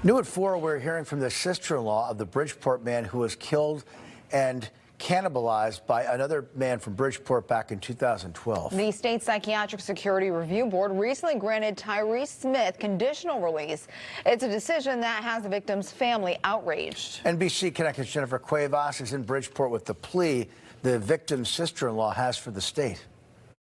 New at 4, we're hearing from the sister-in-law of the Bridgeport man who was killed and cannibalized by another man from Bridgeport back in 2012. The State Psychiatric Security Review Board recently granted Tyree Smith conditional release. It's a decision that has the victim's family outraged. NBC Connecticut's Jennifer Cuevas is in Bridgeport with the plea the victim's sister-in-law has for the state.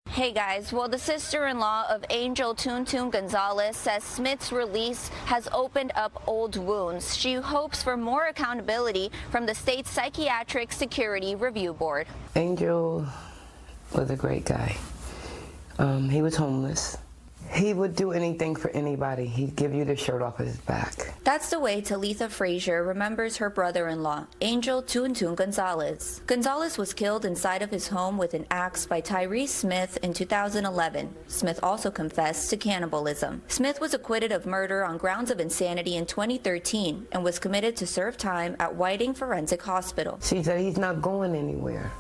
Hey guys, well, the sister-in-law of Angel Gonzalez says Smith's release has opened up old wounds. She hopes for more accountability from the State Psychiatric Security Review Board. Angel was a great guy. He was homeless. He would do anything for anybody. He'd give you the shirt off his back. That's the way Talitha Frazier remembers her brother-in-law, Angel Gonzalez. Gonzalez was killed inside of his home with an axe by Tyree Smith in 2011. Smith also confessed to cannibalism. Smith was acquitted of murder on grounds of insanity in 2013 and was committed to serve time at Whiting Forensic Hospital. She said he's not going anywhere.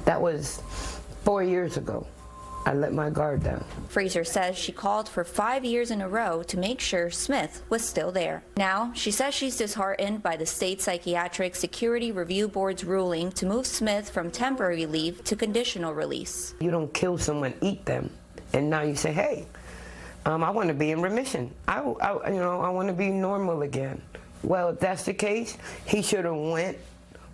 That was 4 years ago. I let my guard down. Frazier says she called for 5 years in a row to make sure Smith was still there. Now, she says she's disheartened by the State Psychiatric Security Review Board's ruling to move Smith from temporary leave to conditional release. You don't kill someone, eat them, and now you say, hey, I want to be in remission. I want to be normal again. Well, if that's the case, he should have went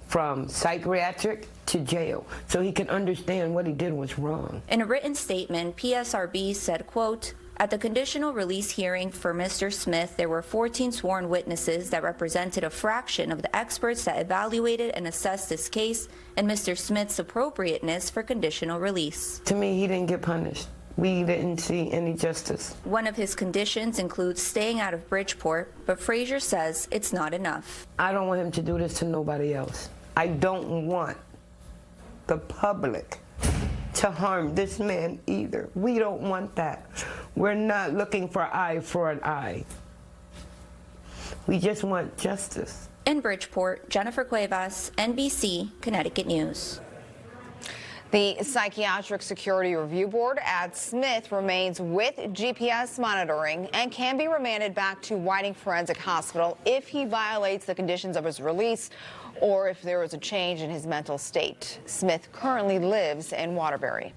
from psychiatric to jail so he can understand what he did was wrong. In a written statement, PSRB said, quote, at the conditional release hearing for Mr. Smith, there were 14 sworn witnesses that represented a fraction of the experts that evaluated and assessed this case and Mr. Smith's appropriateness for conditional release. To me, he didn't get punished. We didn't see any justice. One of his conditions includes staying out of Bridgeport, but Frazier says it's not enough. I don't want him to do this to nobody else. I don't want the public to harm this man either. We don't want that. We're not looking for eye for an eye. We just want justice. In Bridgeport, Jennifer Cuevas, NBC, Connecticut News. The Psychiatric Security Review Board adds Smith remains with GPS monitoring and can be remanded back to Whiting Forensic Hospital if he violates the conditions of his release or if there is a change in his mental state. Smith currently lives in Waterbury.